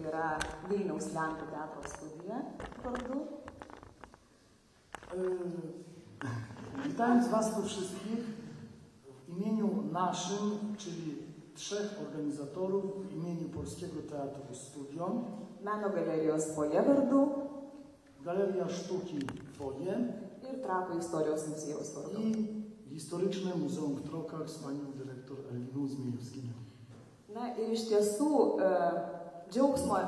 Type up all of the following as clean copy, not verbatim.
yra Vilniaus Lenkų teatro studija vardu. Witając Was tu wszystkich w imieniu naszym, czyli 3 organizatorów, w imieniu Polskiego Teatru Studio, Meno galerijos foje vardu Galeria Sztuki Foje ir Trakų istorijos muziejaus vardu. I Historyczne Muzeum w Trokach z panią dyrektor Eliną Zmiejewskiną. Na ir iš tiesų džiaugsmo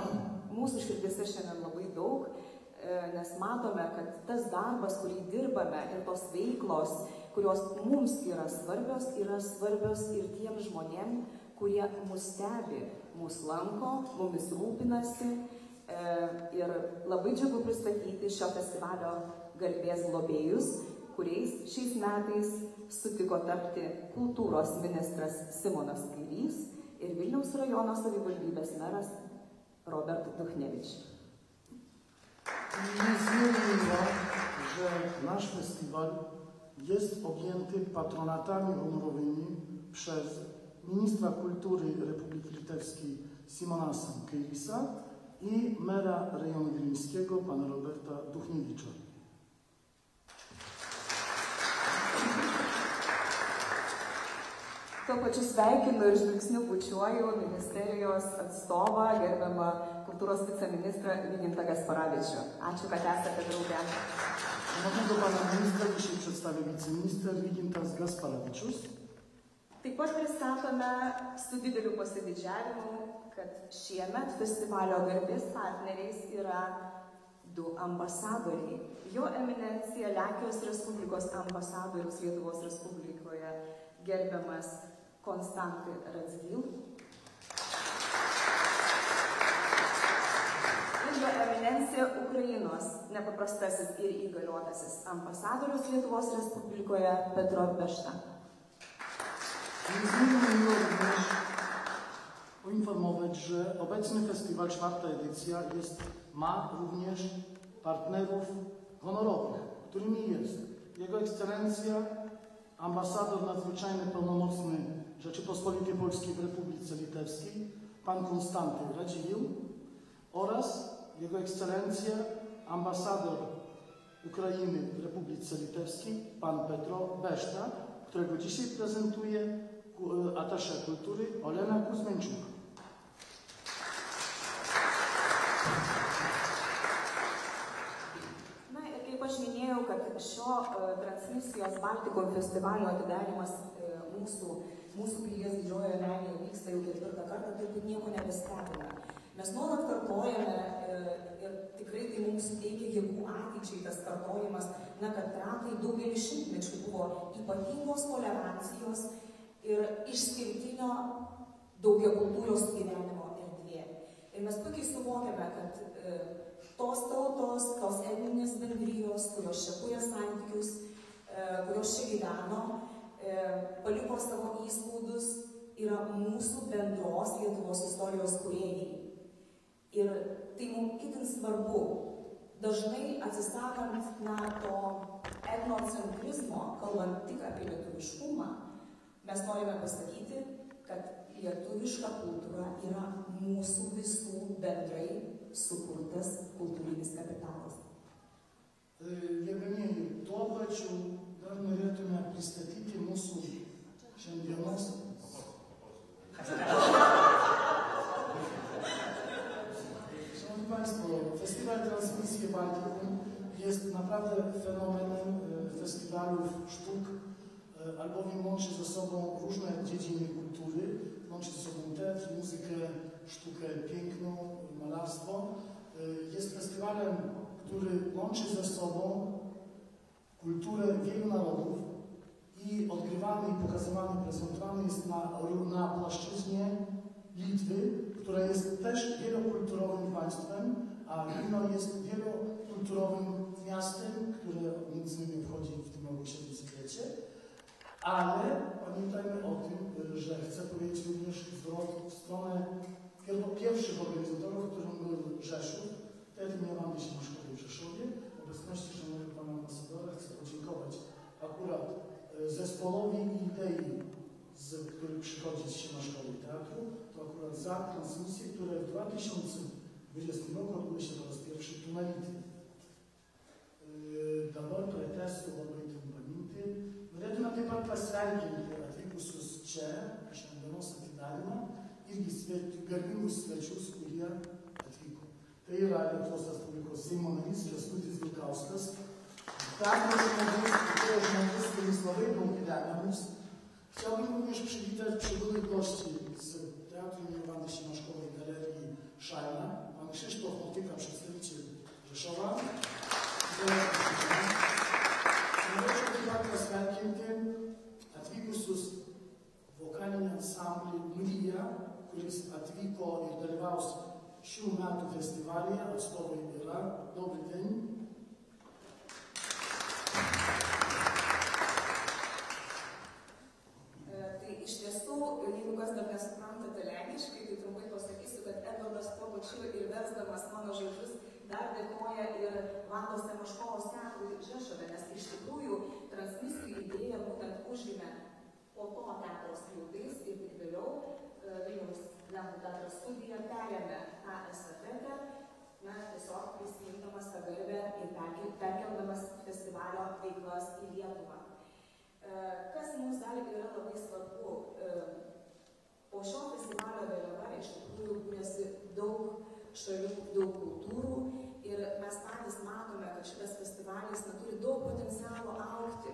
mūsų širdise šiandien labai daug, nes matome, kad tas darbas, kurį dirbame ir tos veiklos, kurios mums yra svarbios ir tiem žmonėm, kurie mus stebi, mus lanko, mumis rūpinasi. Ir labai džiugu pristatyti šio festivalio garbės globėjus, kuriais šiais metais sutiko tapti kultūros ministras Simonas Kairys ir Vilniaus rajono savivaldybės meras Robert Duchnevič. Niezmiennie, że nasz festiwal jest objęty patronatami honorowymi przez ministra kultury Republiki Litewskiej Simonasa Kairisa i mera rejonu wileńskiego pana Roberta Duchniewicza. Tuo pačiu sveikinu ir žvilgsniu bučiuoju ministerijos atstovą, gerbiamą kultūros viceministrą Wygintą Gasparavičių. Ačiū, kad esate drauge. Szanownego pana ministra dzisiaj przedstawia wiceminister Wygintas Gasparavičius. Taip pat pristatome su dideliu pasididžiavimu, kad šiemet festivalio garbės partneriais yra 2 ambasadoriai. Jo eminencija Lenkijos Respublikos ambasadorius Lietuvos Respublikoje gerbiamas Konstantin Radzivil ir jo eminencija Ukrainos nepaprastasis ir įgaliotasis ambasadorius Lietuvos Respublikoje Petro Bešta. Niezmiennie miło również poinformować, że obecny festiwal, 4. edycja, ma również partnerów honorowych, którymi jest Jego Ekscelencja ambasador nadzwyczajny pełnomocny Rzeczypospolitej Polskiej w Republice Litewskiej, pan Konstanty Radziwiłł oraz Jego Ekscelencja ambasador Ukrainy w Republice Litewskiej, pan Petro Bešta, którego dzisiaj prezentuje atasze kultury Olena Kuzmenčuk. Na ir kaip aš minėjau, kad šio transmisijos Baltikum festivalio atidarymas mūsų pilies Didžiojoje menėje vyksta jau 4. kartą, tai nieko nebestebina. Mes nuolat kartojame ir tikrai tai mums suteikia jėgų ateičiai tas kartojimas, kad Trakai daugelį šimtmečių buvo ypatingos tolerancijos ir išskirtinio daugiakultūros gyvenimo erdvė. Ir mes puikiai suvokiame, kad tos tautos, tos etninės bendrijos, kurios čia kūrė santykius, kurios čia gyveno, paliko savo įspaudus, yra mūsų bendros Lietuvos istorijos kūrėjai. Ir tai mums itin svarbu. Dažnai atsisakant to etnocentrizmo, kalbant tik apie lietuviškumą, mes norime pasakyti, kad lietuviška kultūra yra mūsų visų bendrai sukurtas kultūrinis kapitalas. Gerbėmieji, tuo pačiu dar norėtume pristatyti mūsų šiandienos. Szanowni Państwo, Festiwal Transmisje Baltikum jest naprawdę fenomenem festiwalów sztuk, albowiem łączy ze sobą różne dziedziny kultury, łączy ze sobą teatr, muzykę, sztukę piękną, malarstwo. Jest festiwalem, który łączy ze sobą kulturę wielu narodów i odgrywany i pokazywany, prezentowany jest na płaszczyźnie Litwy, która jest też wielokulturowym państwem, a Wilno jest wielokulturowym miastem, które między innymi wchodzi w tym roku się w cyklecie. Ale pamiętajmy o tym, że chcę powiedzieć również zwrot w stronę pierwszych organizatorów, którym był Rzeszów. Wtedy miałam być na szkole w Rzeszowie. W obecności szanownego pana ambasadora chcę podziękować akurat zespołowi i idei, który przychodzi się na szkołę teatru, to akurat za transmisje, które w 2012 2020 roku odbyły się po raz pierwszy tu na Litwie. Dabar pratęsiu labai trumpą mintį. Norėtume taip pat pasveikinti atvykusius čia, šiandienos atidarymą, irgi garbingus svečius, kurie atvyko. Tai yra Lietuvos Respublikos Seimo narys Kęstutis Vilkauskas. Taki žmogus, kuris labai daug remia mus. Chciałbym również przywitać przybyłych gości z Teatru im. Wandy Siemaszkowej Galerii Szajna. Pan Krzysztof Motyka, przedstawiciel Rzeszowa. Norėčiau taip pat pasveikinti atvykusius vokalinį ansamblį Mrija, kuris atvyko ir dalyvaus šių metų festivalyje. Atstovai yra. Dobry dzień. Tai iš tiesų, jeigu kas dar nesuprantate lenkiškai, tai trumpai pasakysiu, kad Edvardas tuo pačiu ir versdamas mano žodžius dar dėkoja ir Vandos Siemaszkovos teatrui Žešove, nes iš tikrųjų transmisijų idėja būtent užgimė po to teatro skliaudais ir tik vėliau Vilniaus Lenkų teatro studija perėmė tą estafetę, tiesiog prisijungdamas tą garbę ir perkeldamas festivalio veiklas į Lietuvą. Kas mums dar yra labai svarbu, po šio festivalio vėliava iš tikrųjų kūrėsi daug šalių, daug kultūrų ir mes patys matome, kad šitas festivalis turi daug potencialo augti.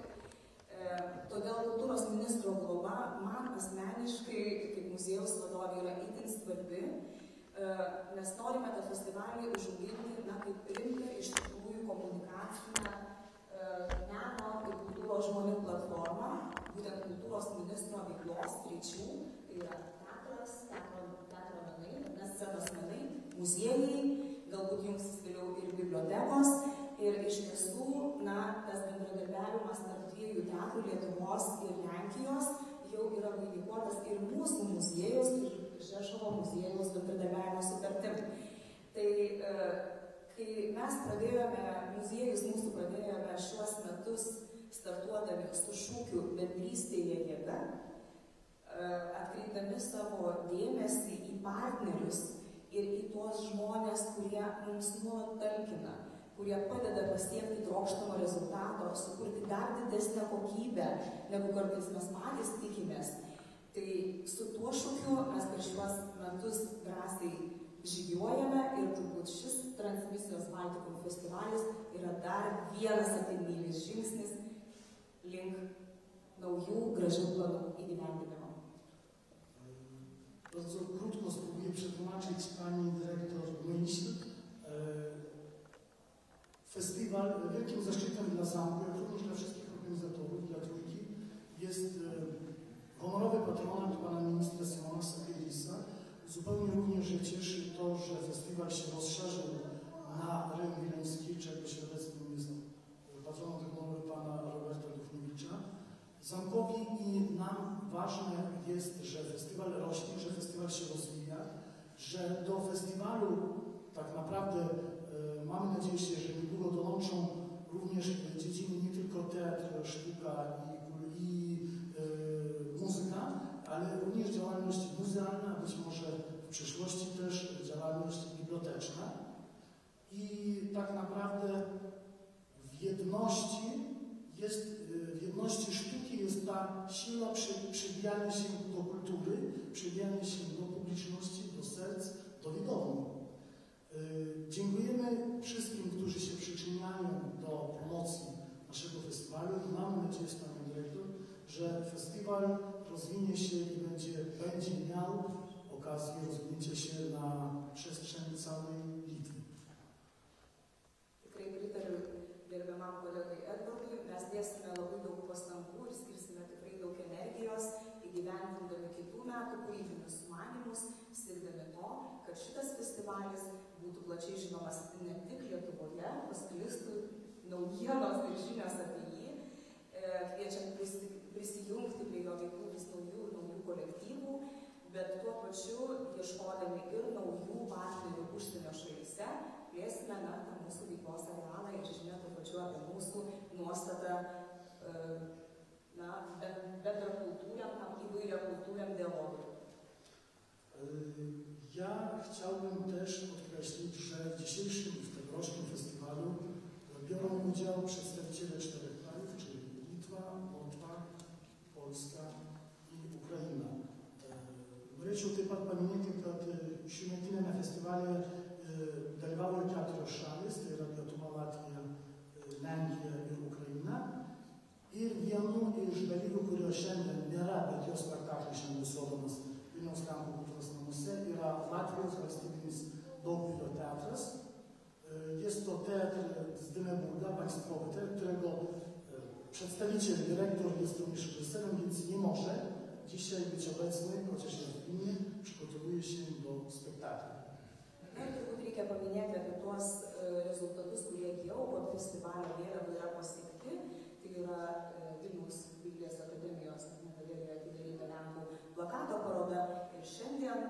Todėl kultūros ministro globa man asmeniškai, kaip muziejaus vadovė, yra itin svarbi, nes norime tą festivalį užauginti, kaip rimtą iš tikrųjų komunikacinę meno ir kultūros žmonių platformą, būtent kultūros ministro veiklos sričių, tai yra teatras, teatro menai, scenos menai, muziejai, galbūt jungsis vėliau ir bibliotekos. Ir iš tiesų, tas bendradarbiavimas tarp dviejų teatrų, Lietuvos ir Lenkijos, jau yra vainikuotas ir mūsų muziejaus, ir Žešovo muziejaus bendradarbiavimo sutartim. Tai kai mes pradėjome, muziejus mūsų pradėjome šiuos metus startuodami su šūkiu bendrystėje jėga, atkreipdami savo dėmesį į partnerius ir į tuos žmonės, kurie mums nuolat talkina, kurie padeda pasiekti trokštamo rezultato, sukurti dar didesnę kokybę, negu kartais mes patys tikimės. Tai su tuo šūkiu mes per šiuos metus drąsiai žygiuojame ir turbūt šis Transmisijos Baltikum festivalis yra dar vienas ateinėlis žingsnis link naujų gražių planų įgyvendinimo. Bardzo krótko spróbuję przetłumaczyć pani dyrektor myśl. Festiwal wielkim zaszczytem dla zamku, jak również dla wszystkich organizatorów, dla Trójki, jest honorowy patronat pana ministra Simona Sakierisa. Zupełnie również cieszy to, że festiwal się rozszerzył na rynek wileński, czego świadectwem jest patronat honorowy pana Roberta Duchniewicza. Zamkowi i nam ważne jest, że festiwal rośnie, że festiwal się rozwija, że do festiwalu tak naprawdę mamy nadzieję, że niedługo dołączą również dziedziny nie tylko teatr, sztuka i muzyka, ale również działalność muzealna, być może w przyszłości też działalność biblioteczna. I tak naprawdę w jedności sztuki jest ta siła przybijania się do kultury, przybijania się do publiczności, do serc, do widowni. Dziękujemy wszystkim, którzy się przyczyniają do promocji naszego festiwalu i mamy nadzieję z panią dyrektor, że festiwal rozwinie się i będzie miał okazję rozwinięcia się na przestrzeni całej Litwy. Tikrai pritariu gerbiamam kolegai Edvardui, mes dėsime labai daug pastangų ir skirsime tikrai daug energijos įgyvendindami kitų metų kūrybinius sumanymus, siekdami to, kad šitas festivalis būtų plačiai žinomas ne tik Lietuvoje, pasklistų naujienos ir žinios apie jį, kviečiant prisijungti prie jo veiklų vis naujų kolektyvų, bet tuo pačiu ieškodami ir naujų partnerių užsienio šalyse, plėsime tą mūsų veiklos arealą ir žinia tuo pačiu apie mūsų nuostatą bendrakultūriam, įvairiakultūriam dialogui. Ja chciałbym też podkreślić, że w dzisiejszym i w tegorocznym festiwalu biorą udział przedstawiciele 4 krajów, czyli Litwa, Łotwa, Polska i Ukraina. Norėčiau taip pat paminėti, kad šiųmetinėme festivalyje dalyvauja 4 šalis, tai yra Lietuva, Latvija, Lenkija ir Ukraina. Ir vienu iš dalyvių, kurio šiandien nėra, bet jo spektaklis šiandien bus rodomas Vilniaus Lenkų kultūros namuose, yra Latvijos valstybinis Daugpilio teatras. Jest to teatr z Dyneburga, państwowy teatr, którego przedstawiciel, dyrektor jest również reżyserem, więc nie może dzisiaj być obecny, chociaż jest w Wilnie, przygotowuje się do spektaklu. Turbūt reikia paminėti apie tuos rezultatus, kurie jau po festivalio vėliavų yra pasiekti. Tai yra Vilniaus dailės akademijos galerijoje atidaryta Lenkų plakato paroda. Ir šiandien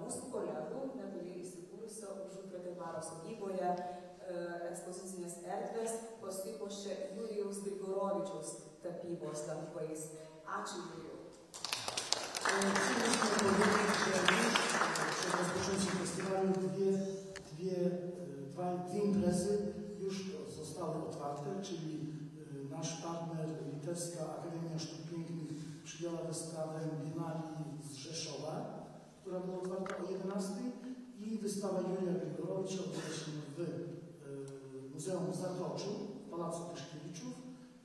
mūsų kolegų netoli įsikūrusio Užupio dvaro sodyboje ekspozicinės erdvės pasipuošė Jurijaus Grigorovičiaus tapybos darbais. Ačiū Jurijau. Przed rozpoczęciem festiwalu dwie imprezy już zostały otwarte, czyli nasz partner Litewska Akademia Sztuk Pięknych przyjęła wystawę Biennali z Rzeszowa, która była otwarta o 11 i wystawa Jurija Grigorowicza odbyła się w Muzeum w Zatoczu, w Pałacu Tyszkiewiczów,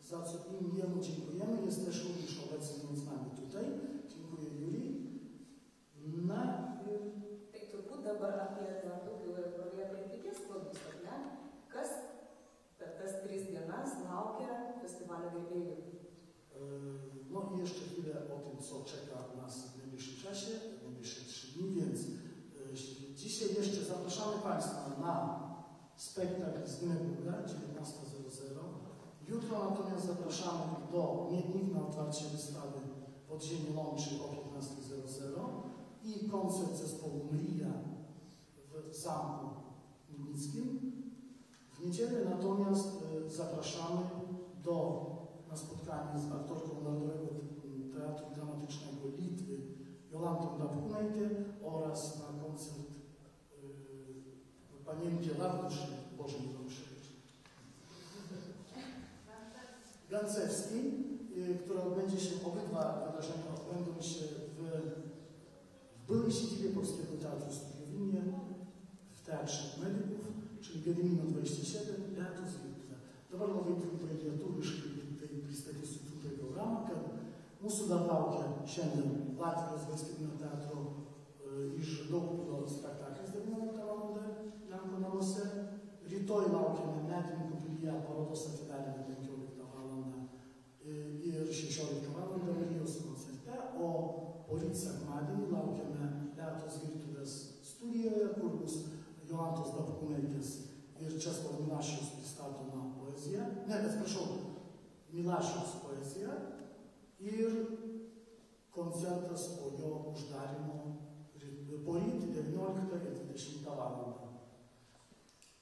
za co jemu dziękujemy. Jest też również obecny z nami tutaj. Dziękuję Juri. Tai turbūt dabar apie daugiau ir pradėti ateities planus, ar ne? Kas per tas 3 dienas laukia festivalio gerbėjų? No i jeszcze chwilę o tym, co czeka nas w najbliższym czasie, w najbliższe 3 dni, więc dzisiaj jeszcze zapraszamy Państwa na spektakl z Dyneburga 19:00. Jutro natomiast zapraszamy do Miednik na otwarcie wystawy Podziemie Łączy o 15:00 i koncert zespołu Mrija w Zamku Miednickim. W niedzielę natomiast zapraszamy na spotkanie z aktorką Narodowego Teatru Dramatycznego Litwy Jolantą Dapkunajtę oraz na koncert Panienki Lavduszy, Boże mi to Gancewski, które odbędzie się, obydwa wydarzenia odbędą się w byłej siedzibie Polskiego Teatru Studiownie, w Teatrze Medyków, czyli Gedimino 27, Teatru Zwykle. Dabar labai trumpai lietuviškai tai pristatysiu trumpai programą, kad mūsų darbauja šiandien Latvijos valstybinio teatro iš Daugpilio spektaklis 19 val. Lenkų namuose. Rytoj laukiame Medininkų pilyje parodos atidarymą 15 val. Ir 16 val. Galerijos koncerte, o poryt sekmadienį laukiame Letos virtuvės studijoje, kur bus Jolantos Dapkunaitės ir Česlovo Milašiaus pristatoma poezija. Ne, atsiprašau, Milašiaus poezija ir koncertas po jo uždarimo poryt 19 ir 20 val.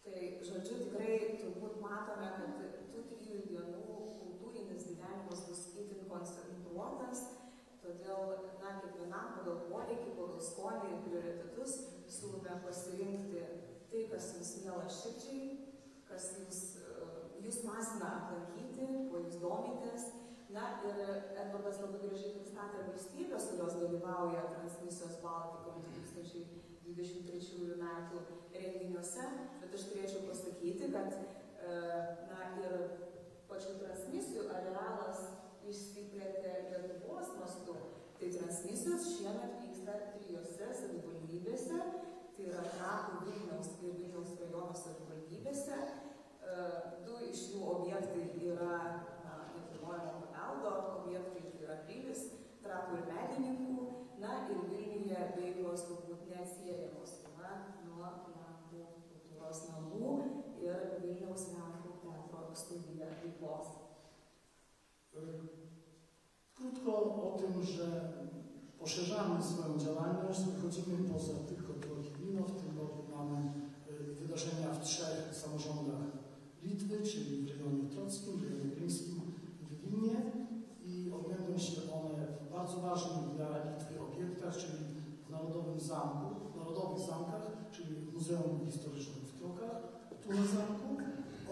Tai, žodžiu, tikrai turbūt matome, kad tų 3 dienų kultūrinis gyvenimas bus itin koncentruotas, todėl, kiekvienam pagal poreikį, pagal skonį ir prioritetus siūlome pasirinkti tai, kas jums miela širdžiai, kas jūs masina aplankyti, kuo jūs domitės. Ir Edvardas labai gražiai pristatė valstybės, kurios dalyvauja Transmisijos Baltikom 2023 metų renginiuose, bet aš turėčiau pasakyti, kad ir pačių transmisijų arealas išsiplėtė Lietuvos mastu. Tai transmisijos šiemet vyksta 3 savivaldybėse, tai yra Trakų, Vilniaus ir Vilniaus rajono savivaldybėse. 2 iš jų objektai yra nekilnojamo paveldo objektai, tai yra Pilis, Trakų ir Medininkų, ir Vilniuje veiklos turbūt neatsiejamos nuo Lenkų kultūros namų ir Vilniaus Lenkų teatro studija veiklos. Krótko o tym, że poszerzamy swoją działalność, wychodzimy poza tylko Trojgmino. W tym roku mamy wydarzenia w 3 samorządach Litwy, czyli w rejonie trockim, w rejonie gryńskim i w Wilnie. I odbędą się one w bardzo ważnych dla Litwy obiektach, czyli w Narodowym Zamku, w Narodowych Zamkach, czyli w Muzeum Historycznym w Krokach, tu na zamku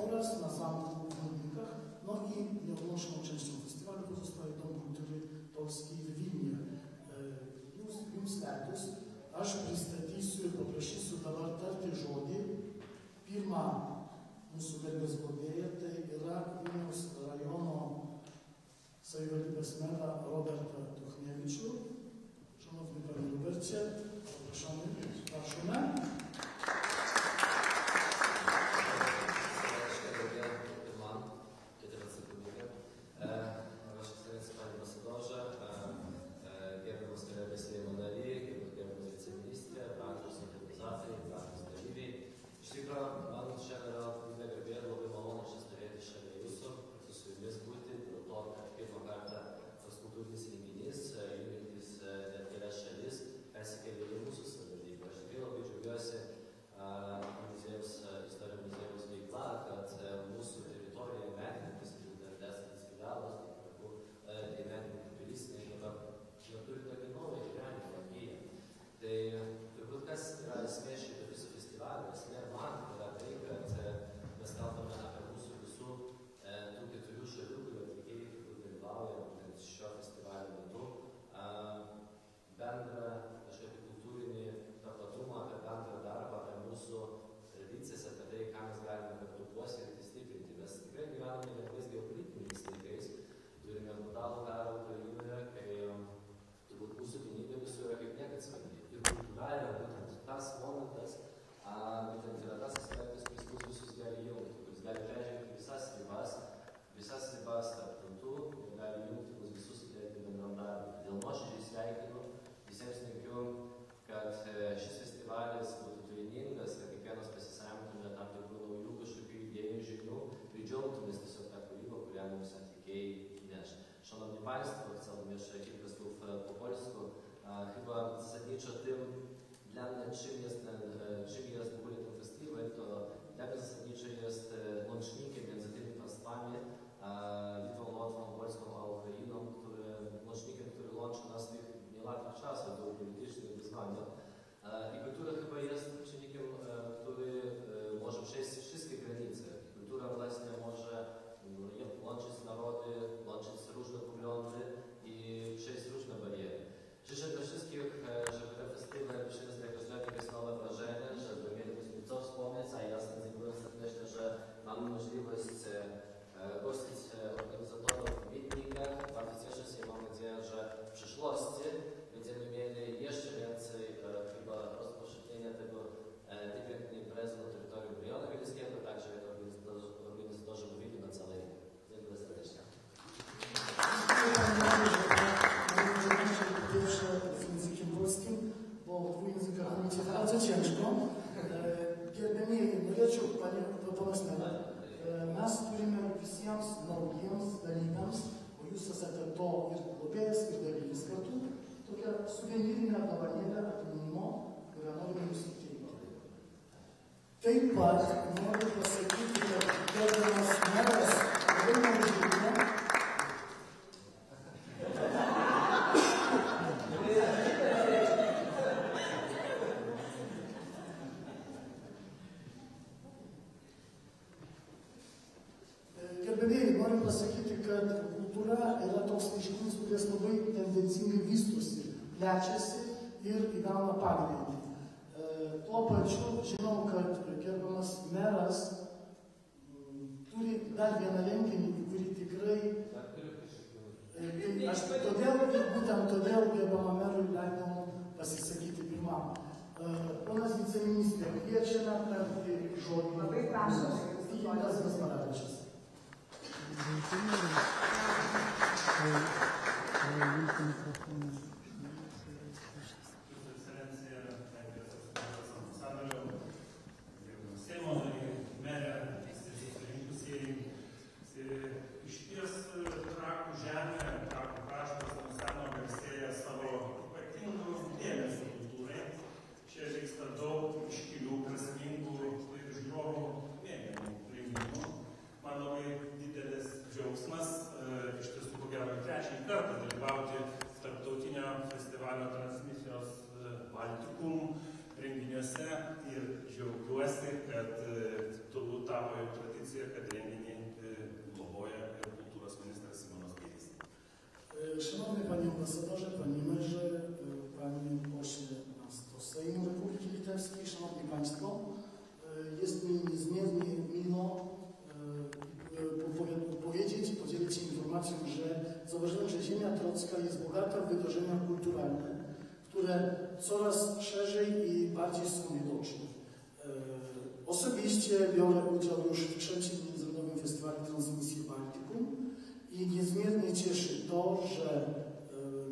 oraz na zamku w Młodnikach. No i nieodłączną częścią festiwalu pozostaje Dom Kultury Polskiej w Vilniuje. Jums leidus, aš pristatysiu ir paprašysiu dabar tarti žodį. Pirmą mūsų garbės globėją, tai yra Vilniaus rajono savivaldybės merą Robertą Duchnevičių. Szanowny Panie Robercie, zapraszamy. Taip pat noriu pasakyti, kad gerbiamas meras labai neuždėlė. Gerbėmėjai, noriu pasakyti, kad kultūra yra toks reiškinys, kuris labai tendencingai vystosi, plečiasi ir įgauna pagreitį. Tuo pačiu žinau, kad gerbiamas meras turi dar vieną renginį, į kurį tikrai... Aš būtent todėl gerbiamam merui leidau pasisakyti pirmam. Ponas viceministrė, kviečiame tarti žodį. Labai prašom. Vytautas Gasparavičius. Iš tiesų, ko gero, trečiąjį kartą dalyvauti tarptautinio Osobiście biorę udział już w trzecim Międzynarodowym Festiwalu Transmisji Baltikum i niezmiernie cieszy to, że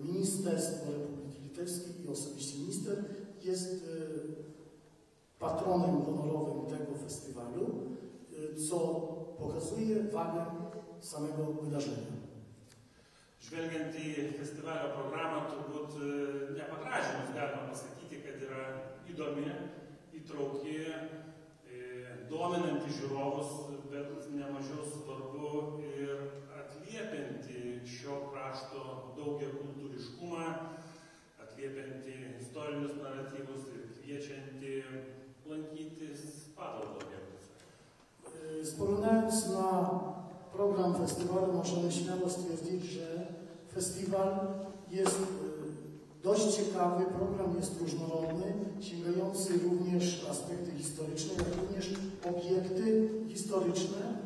Ministerstwo Republiki Litewskiej i osobiście minister jest patronem honorowym tego festiwalu, co pokazuje wagę samego wydarzenia. Žvelgiant į festivalio programą, turbūt nepagražinus galima pasakyti, kad yra įdomi, įtrauki, dominanti žiūrovus, bet nemažiau svarbu ir atliepianti šio krašto daugiakultūriškumą, atliepianti istorinius naratyvus ir kviečianti lankytis paveldo objektuose. Spoglądając na program festiwalu, możemy śmiało stwierdzić, że festiwal jest dość ciekawy, program jest różnorodny, sięgający również aspekty historyczne, jak również obiekty historyczne.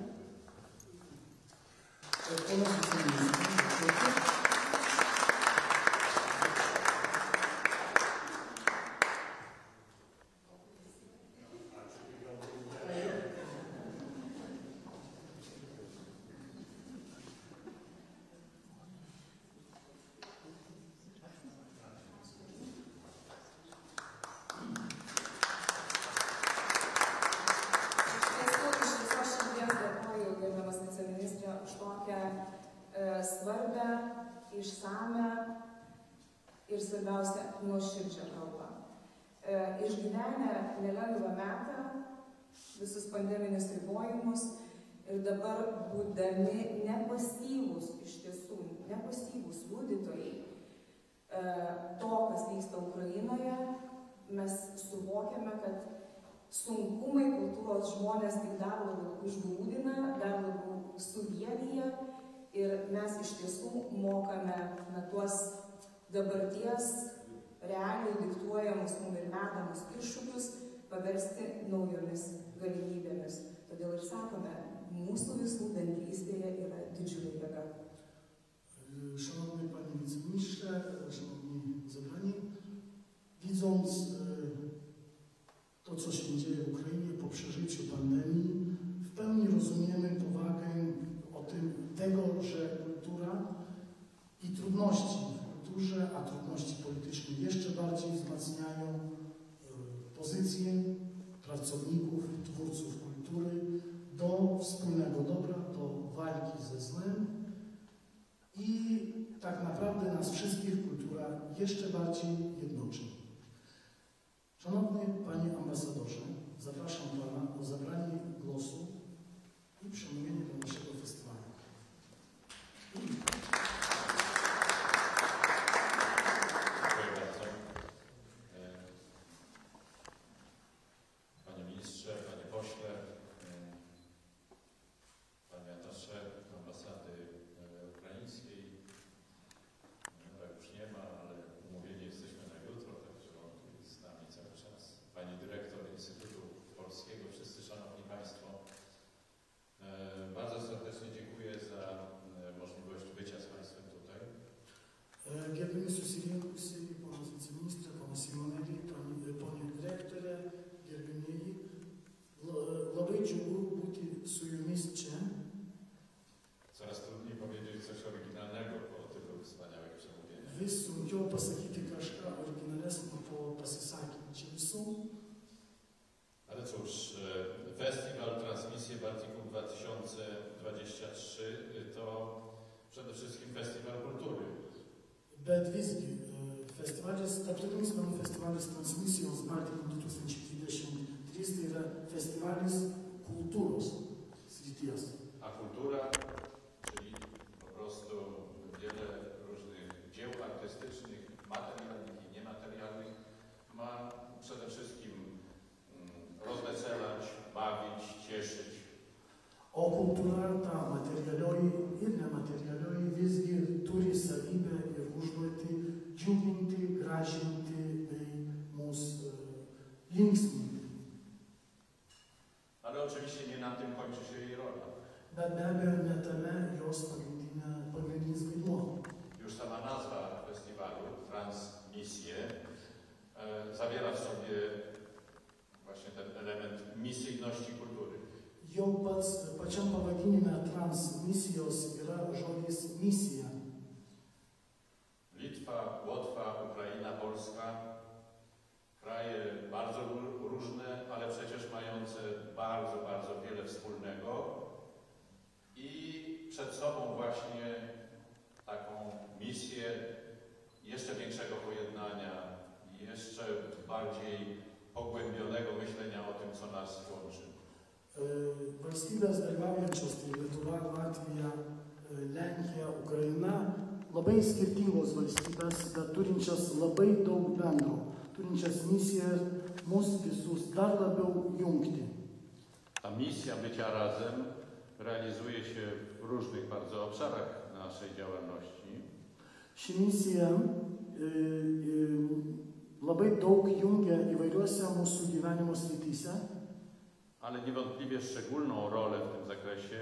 Svarbę, išsame ir svarbiausia nuoširdžią kalbą. Išgyvenę nelengvą metą, visus pandeminius ribojimus ir dabar būdami nepasyvūs, iš tiesų nepasyvūs liudytojai to, kas vyksta Ukrainoje, mes suvokiame, kad sunkumai kultūros žmonės tik dar labiau užgrūdina, dar labiau suvienyje. Ir mes iš tiesų mokame tuos dabarties realiai diktuojamus mums ir metamus iššūkius paversti naujomis galimybėmis. Todėl ir sakome, mūsų visų bendrystėje yra didžiulė jėga. Szanowny Panie Wiceministrze, Szanowni zebrani, widząc to, co się dzieje w Ukrainie po przeżyciu pandemii, w pełni rozumiemy powagę tego, że kultura i trudności w kulturze, a trudności polityczne jeszcze bardziej wzmacniają pozycję pracowników, twórców kultury do wspólnego dobra, do walki ze złem i tak naprawdę nas wszystkich kultura jeszcze bardziej jednoczy. Szanowny Panie Ambasadorze, zapraszam Pana o zabranie głosu i przemówienie do naszego festiwalu. Dziękuję bardzo. Panie Ministrze, Panie Pośle, Panie Atasze Ambasady Ukraińskiej, już nie ma, ale umówieni jesteśmy na jutro, także on jest z nami cały czas. Pani Dyrektor Instytutu Polskiego, wszyscy Szanowni Państwo, bardzo serdecznie dziękuję za możliwość bycia z Państwem tutaj. Gerbiami susirinkusieji, ponas viceministre, ponas Simonėlį, ponė direktorė, gerbimieji, labai džiugu būti su jumis čia. Coraz trudniej powiedzieć coś oryginalnego po tylu wspaniałych przemówieniach. Vis sunkiau pasakyti kažką originalesnio po pasisakymų čia visų. Ale cóż, Festiwal Transmisje Baltikum 2023 to przede wszystkim festiwal kultury. Bet visgi, tarptautinis menų festivalis Transmisijos Baltikum 2023 tai yra festivalis kultūros srities. A kultura, czyli po prostu wiele różnych dzieł artystycznych, materialnych i niematerialnych, ma przede wszystkim rozweselać, bawić, cieszyć. O kultūra, ta materialioji ir nematerialioji, visgi turi savybę ir užduotį džiuginti, gražinti bei mus linksminti. Ale oczywiście nie na tym kończy się jej rola. Bet be abejo, ne tame jos pagrindinis vaidmuo. Już sama nazwa festiwalu, Transmisje, zawiera w sobie właśnie ten element misyjności kultury. Jau pačiam pavadinime transmisijos yra žodis misija. Litwa, Łotwa, Ukraina, Polska. Kraje bardzo różne, ale przecież mające bardzo, bardzo wiele wspólnego. I przed sobą właśnie taką misję jeszcze większego pojednania, jeszcze bardziej pogłębionego myślenia o tym, co nas łączy. Valstybės dalyvaujančios, tai Lietuva, Latvija, Lenkija, Ukraina, labai skirtingos valstybės, bet turinčias labai daug bendro, turinčias misiją mus visus dar labiau jungti. Ta misja bycia razem realizuje się w różnych bardzo obszarach naszej działalności. Ši misija labai daug jungia įvairiuose mūsų gyvenimo srityse. Ale niewątpliwie szczególną rolę w tym zakresie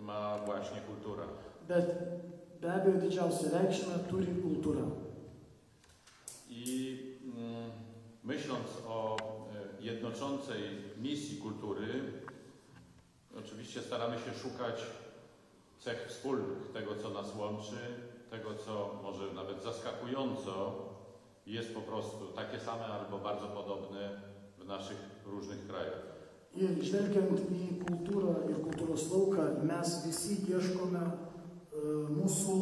ma właśnie kultura. Bet be abejo didžiausią reikšmę turi kultūra. I myśląc o jednoczącej misji kultury, oczywiście staramy się szukać cech wspólnych, tego co nas łączy, tego co może nawet zaskakująco jest po prostu takie same albo bardzo podobne w naszych różnych krajach. Ir žvelgiant į kultūrą ir kultūros lauką, mes visi ieškome mūsų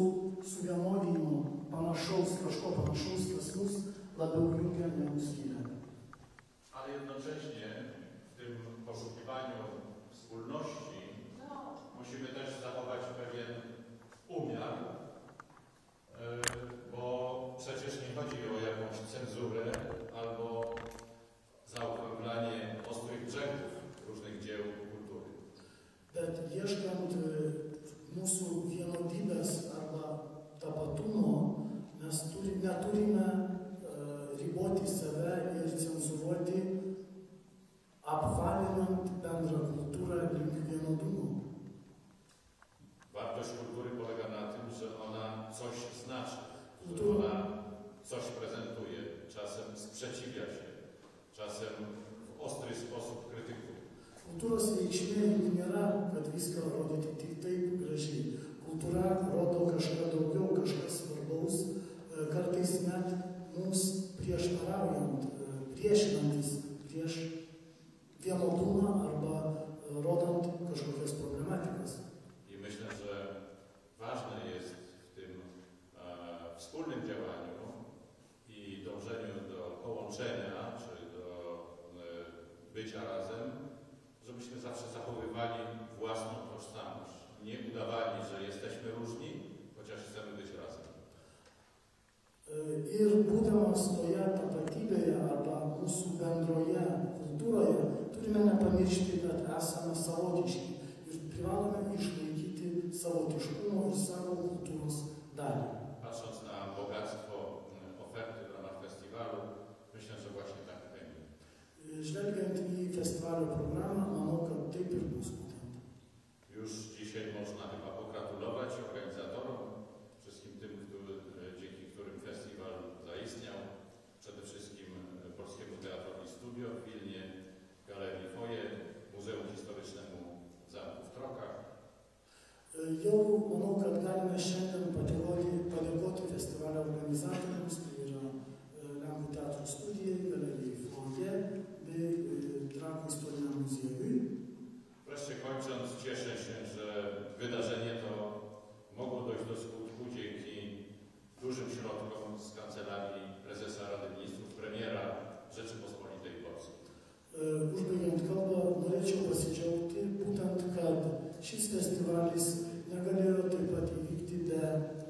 suvienodinimo, kažko panašaus, kas mus labiau jungia, negu skiria. Ale jednocześnie w tym poszukiwaniu wspólności musimy też zachować pewien umiar, bo przecież nie chodzi o jakąś cenzurę albo zaokrąglanie ostrych brzegów różnych dzieł kultury. Bet ieškant mūsų vienodybės arba tapatumo, mes neturime riboti save ir cenzuruoti, apvalinant bendrą kultūrą link vienodumo. Wartość kultury polega na tym, że ona coś znaczy, że ona coś prezentuje, czasem sprzeciwia się, czasem w ostry sposób krytykuje. Kultūros reikšmė juk nėra, kad viską rodyti tik taip gražiai. Kultūra rodo kažką daugiau, kažkas svarbaus, kartais net mums prieštaraujant, priešinantis prieš vienodumą arba rodant kažkokias problematikas. I myślę, że ważne jest w tym wspólnym działaniu i dążeniu do połączenia, czy do bycia razem, żebyśmy zawsze zachowywali własną tożsamość. Nie udawali, że jesteśmy różni, chociaż chcemy być razem. Ir būdamas toje tapatybėje arba mūsų bendroje kultūroje, turime nepamiršti, kad esame savotiški ir privalome išlaikyti savotiškumo ir savo kultūros dalį. Patrząc na bogactwo oferty w ramach festiwalu, myślę, że właśnie tak będzie. Žvelgiant į festivalio programą, manau, kad taip ir bus būtent. Już dzisiaj można chyba pogratulować organizatorom, wszystkim tym, dzięki którym festiwal zaistniał. Przede wszystkim Polskiemu Teatrowi Studio w Wilnie, Galerii Foje, Muzeum Historycznemu Zamku w Trokach. Jau manau, kad galime šiandien padėkoti festivalio organizatoriams, tai yra Lenkų teatro studijai, Galerijai Foje bei Trakų istoriniam muziejui. Wreszcie kończąc, cieszę się, że wydarzenie to mogło dojść do skutku dzięki dużym środkom z Kancelarii Prezesa Rady Ministrów, premiera Rzeczypospolitej Polskiej. Užbaigiant kalbą, norėčiau pasidžiaugti būtent, kad šis festivalis negalėjo taip pat įvykti be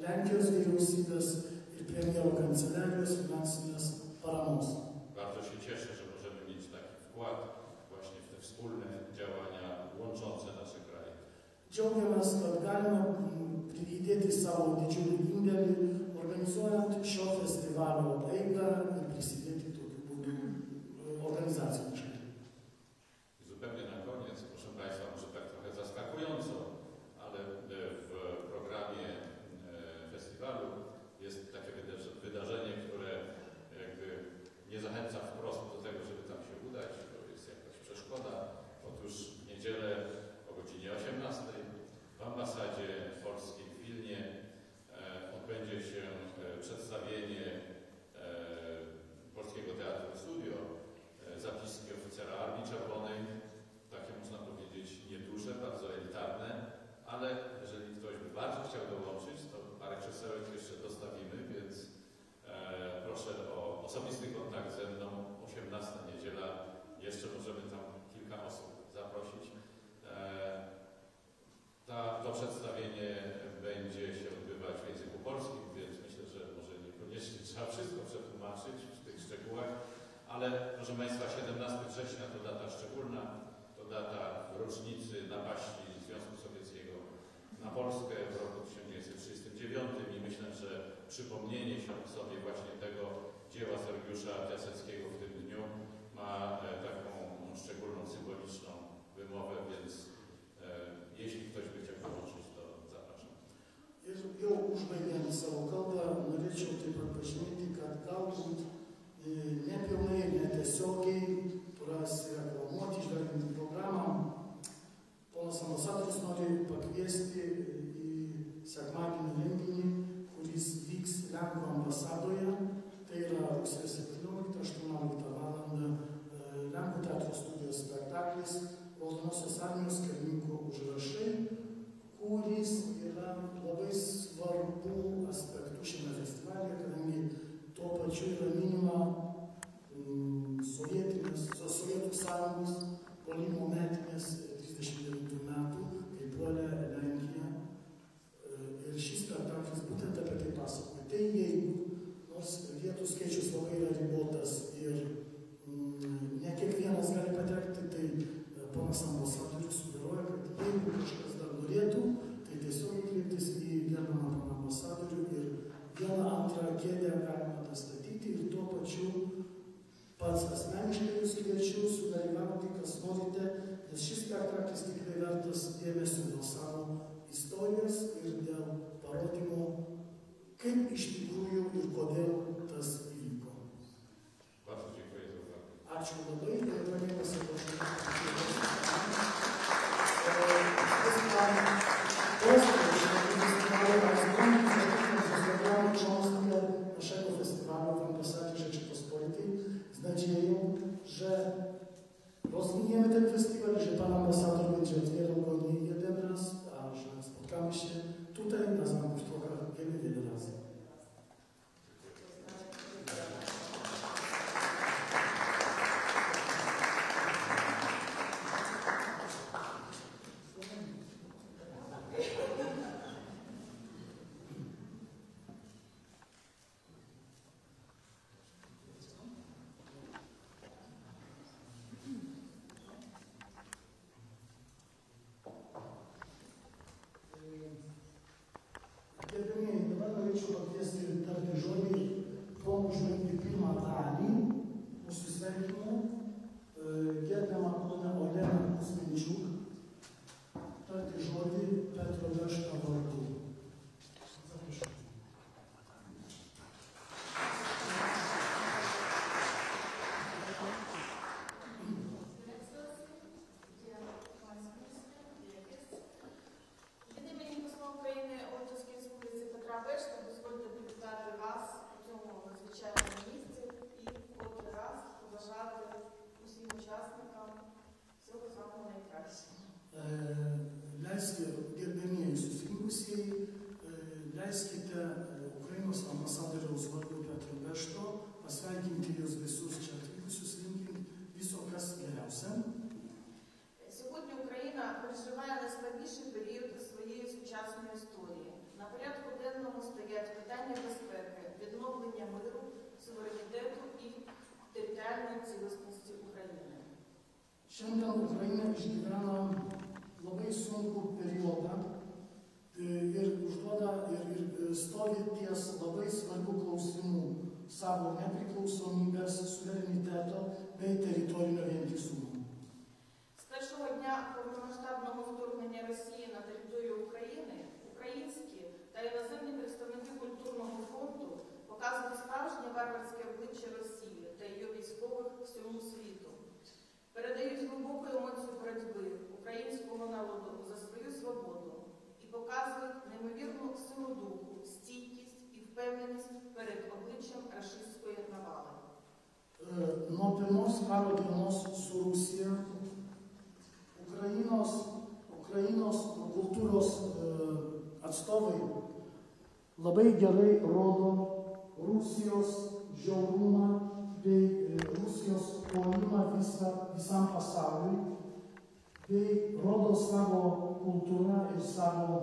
Lenkijos vyriausybės ir premjero kanceliarijos finansinės paramos. Bardzo się cieszę, że możemy mieć taki wkład właśnie w te wspólne działania łączące nasze kraje. Džiaugiamės, kad galime įdėti savo didžiulį indėlį, organizuojant šio festivalio eigą ir prisidėti tokiu būdu organizacijoms. Zupełnie na koniec, proszę Państwa, może tak trochę zaskakująco, ale w programie festiwalu jest takie wydarzenie, które jakby nie zachęca wprost do tego, żeby tam się udać, to jest jakaś przeszkoda. Otóż w niedzielę września to data szczególna, to data rocznicy napaści Związku Sowieckiego na Polskę w roku 1939 i myślę, że przypomnienie się sobie właśnie tego dzieła Sergiusza Piaseckiego w tym dniu ma taką szczególną, symboliczną wymowę, więc jeśli ktoś by chciał dołączyć, to zapraszam. Jau užbaigiant savo kalbą, norėčiau taip pat pažymėti, kad galbūt nepilnai, netiesiogiai, kurias reklamuoti, žvelgiant į programą, ponas ambasadorius nori pakviesti į sekmadienį renginį, kuris vyks Lenkų ambasadoje, tai yra rugsėjo 17-18 val. Lenkų teatro studijos spektaklis Raudonosios armijos karininkų užrašai, kuris yra labai svarbu aspektų šiame festivalyje, kadangi tuo pačiu yra minima Sovietų sąjungos puolimo metinės 39 metų, kai puolė Lenkiją. Ir šis spektaklis būtent apie tai pasakoja. Tai jeigu, nors vietų skaičius labai yra ribotas ir ne kiekvienas gali patekti, tai ponas ambasadorius sugeroja, kad jeigu kažkas dar norėtų, tai tiesiog kreiptis į gerbiamą poną ambasadorių ir vieną antrą kėdę galima pastatyti ir tuo pačiu pats asmeniškai jūs kviečiu sudalyvauti, kas norite, nes šis spektaklis tikrai vertas dėmesio dėl savo istorijos ir dėl parodymo, kaip iš tikrųjų ir kodėl tas įvyko. Ačiū labai ir pradėjimas naszego festiwalu w Ambasadzie Rzeczypospolitej z nadzieją, że rozwiniemy ten festiwal, że pan ambasador będzie otwierał go nie jeden raz, a że spotkamy się tutaj na Zamku w Tokach wiele razy. Leiskite Ukrainos ambasadoriaus vardu Petro Bešto pasveikinti jūs visus čia atvykusius, linkint viso kas geriausia. Сьогодні Україна переживає найскладніший період своєї сучасної історії. На порядку денному стоять питання безпеки, відновлення миру, суверенітету і територіальної цілісності України. Šiandien Ukraina išgyvena labai sunkų periodą ir užduoda ir stovi ties labai svarbių klausimų savo nepriklausomybės, suvereniteto bei teritorinio vientisumo. З першого дня повномасштабного вторгнення Росії на територію України українські та іноземні представники культурного фронту показують справжнє варварське обличчя Росії та її військових всьому світу. Передають глибоку емоцію боротьби українського народу за свою свободу і показують неймовірну силу духу, стійкість і впевненість перед обличчям рашистської навали. Nuo pirmos karo dienos su Rusija Ukrainos kultūros atstovai labai gerai rodo Rusijos žiaurumą bei Rusijos puolimą visam pasauliui, bei rodo savo kultūrą ir savo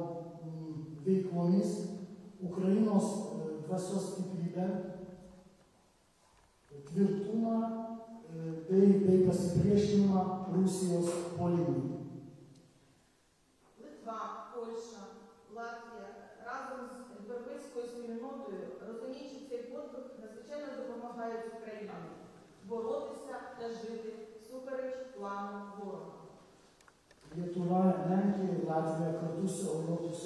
veiklomis Ukrainos dvasios stiprybę, tvirtumą, bei pasipriešinimą Rusijos puolimui. Литва, Польща, Латвія разом з європейською спільнотою, розуміючи цей подвиг, надзвичайно допомагають Україні боротися та жити всупереч плану ворога. Lietuva, Lenkija ir Latvija kartu su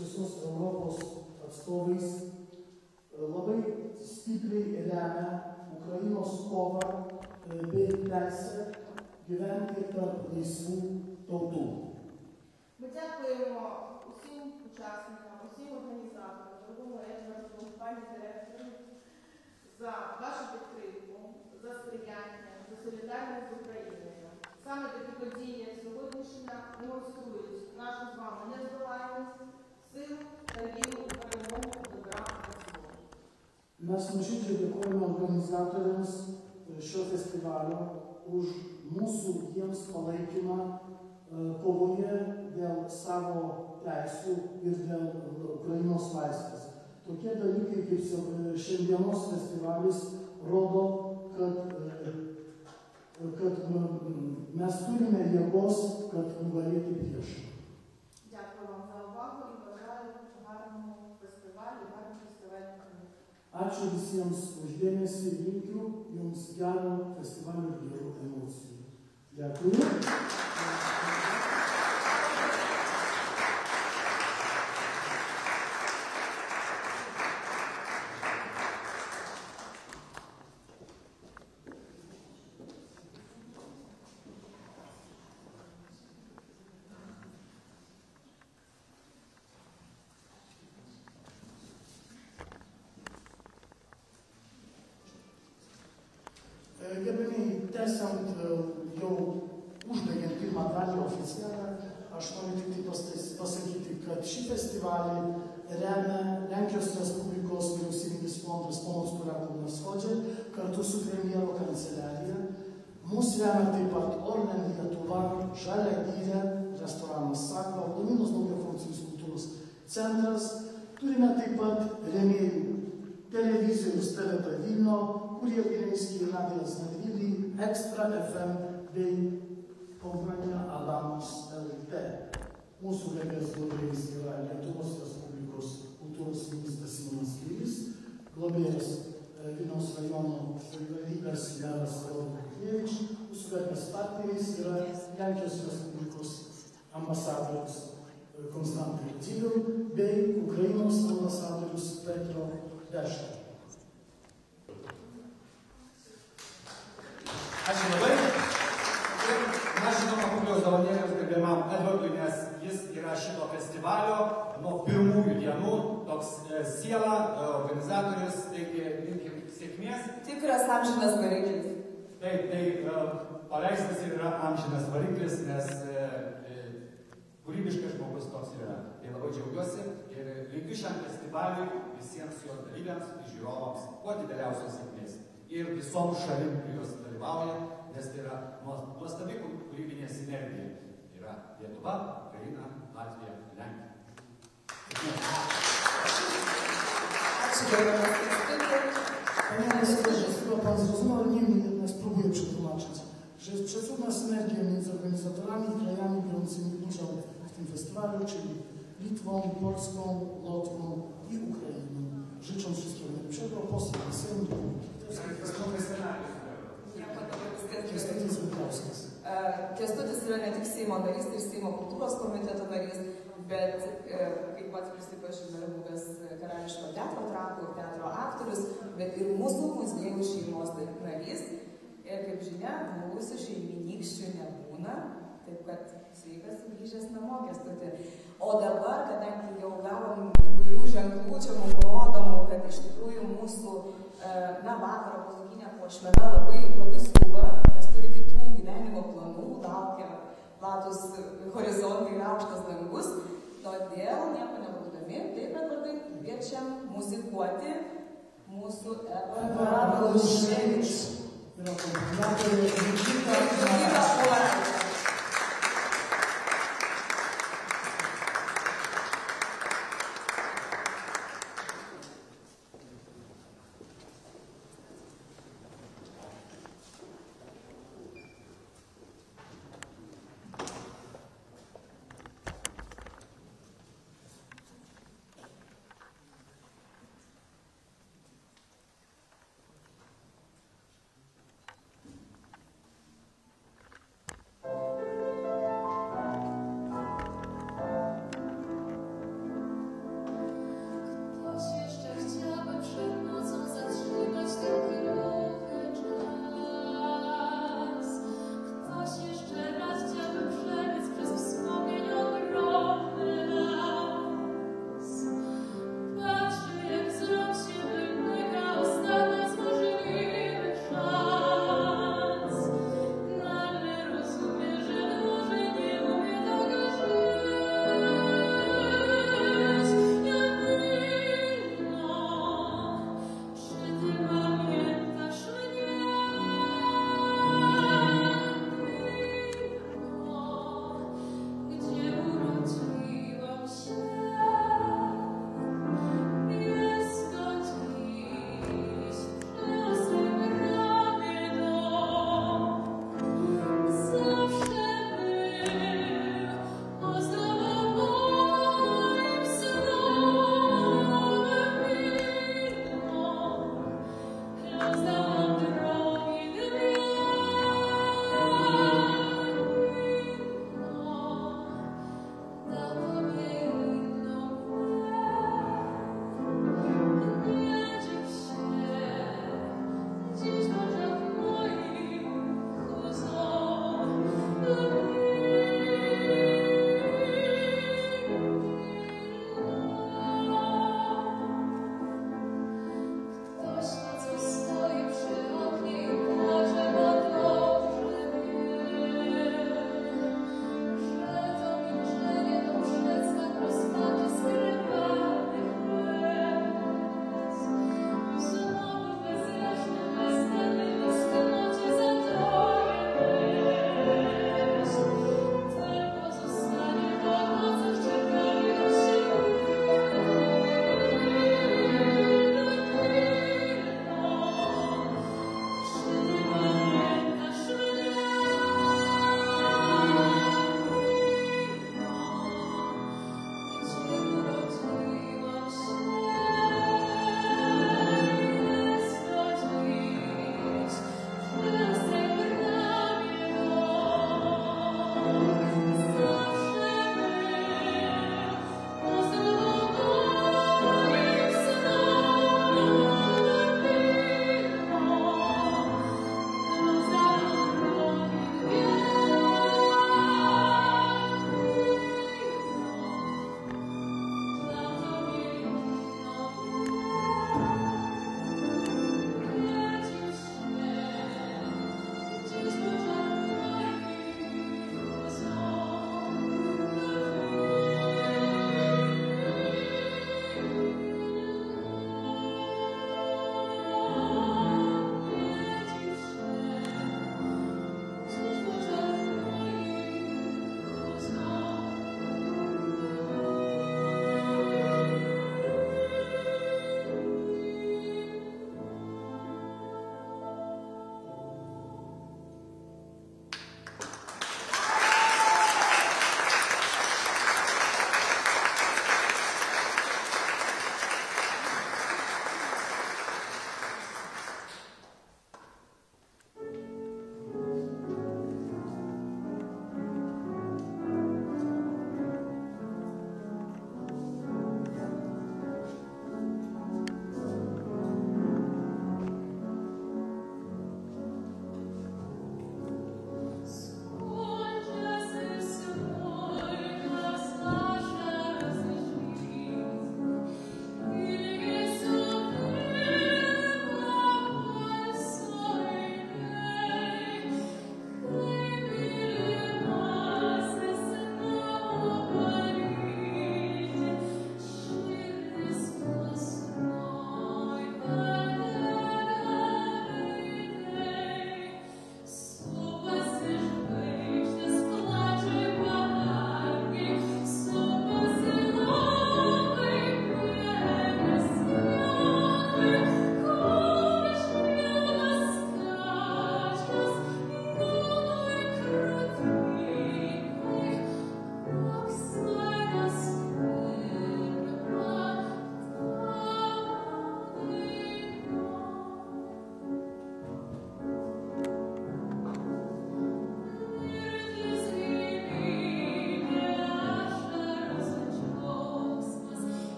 visos Europos atstovais labai stipriai remia Ukrainos kovą bei teisę gyventi tarp laisvų tautų. Ми дякуємо усім учасникам, усім організаторам, дорогому Едварду, пані директору, за вашу підтримку, за сприяння, за солідарність з Україною. Саме такі події, як сьогоднішня, демонструють нашу з вами нездоланність, силу та віру у перемогу добра та зло. Mes nuoširdžiai dėkojame organizatoriams šio festivalio už mūsų jiems palaikymą kovoje dėl savo teisių ir dėl Ukrainos laisvės. Tokie dalykai kaip šiandienos festivalis rodo, kad mes turime jėgos, kad nugalėti priešą. Дякую вам за увагу і бажаю гарного фестивалю, гарного фестивалю. Ačiū visiems už dėmesį, linkiu jums gero festivalio ir gerų emocijų. Dėkui. Gerbėmiai, tęsiant jau užbaigiant pirmą dalį oficialią, aš noriu tik pasakyti, kad šį festivalį remia Lenkijos Respublikos vyriausybinis fondas Ponos Kuratų Naschodžė kartu su premjero kanceliarija. Mūsų remia taip pat Orlen Lietuva, Žalia Gyrė, restoranas Sakva, Dominos daugiafunkcinis kultūros centras. Turime taip pat rėmėjų televizijos TV Vilno, kurie Vilniškiai radijas Nadvylį, Extra FM bei kompanija Alamos LT. Mūsų garbės globėjas yra Lietuvos Respublikos kultūros ministras Simonas Kairys, globėjas Vilniaus rajono savivaldybės meras Rolandas Butkevičius, mūsų garbės partneriais yra Lenkijos Respublikos ambasadorius Konstantin Dziviu bei Ukrainos ambasadorius Petro Deška. Ačiū labai. Ir mes žinoma kuklios dovanėlės gerbiamam Edvardui, nes jis yra šito festivalio nuo pirmųjų dienų, toks siela, organizatorius, taigi linkim sėkmės. Tikras amžinas variklis. Taip, tai paveikslas ir yra amžinas variklis, nes kūrybiškas žmogus toks yra. Tai labai džiaugiuosi ir linkiu šiam festivaliui visiems jo dalyviams ir žiūrovams kuo dideliausios sėkmės. Ir visom šalim, kurios dalyvauja, nes tai yra nuostabi kūrybinė sinergija. Yra Lietuva, Ukraina, Latvija, Lenkija. Ačiū gerbiamas Kęstuti. Chyba pan zrozumiał, niemniej spróbuję przetłumaczyć, że jest przecudna synergia między organizatorami i krajami biorącymi udział w tym festiwalu, czyli Litwą, Polską, Łotwą i Ukrainą. Życząc wszystkiego najlepszego, posłom Sejmu. Kęstutis Bukauskas. Kęstutis yra ne tik Seimo narys, tai ir Seimo kultūros komiteto narys, bet kaip pats prisipažino, yra buvęs Karališko teatro Trakų ir teatro aktorius, bet ir mūsų muziejų šeimos narys. Ir kaip žinia, buvusių šeimynykščių nebūna, taip kad sveikas sugrįžęs namo, Kęstuti. O dabar, kadangi jau gavom įvairių ženklų, čia mums rodomų, kad iš tikrųjų mūsų vakaro muzikinė puošmena labai skuba, nes turi kitų gyvenimo planų, laukia platus horizontai ir aukštas dangus. Todėl nieko nebūdami, taip Edvardai, kviečiam muzikuoti mūsų Edvardą Luševičių. Yra kompozitorė,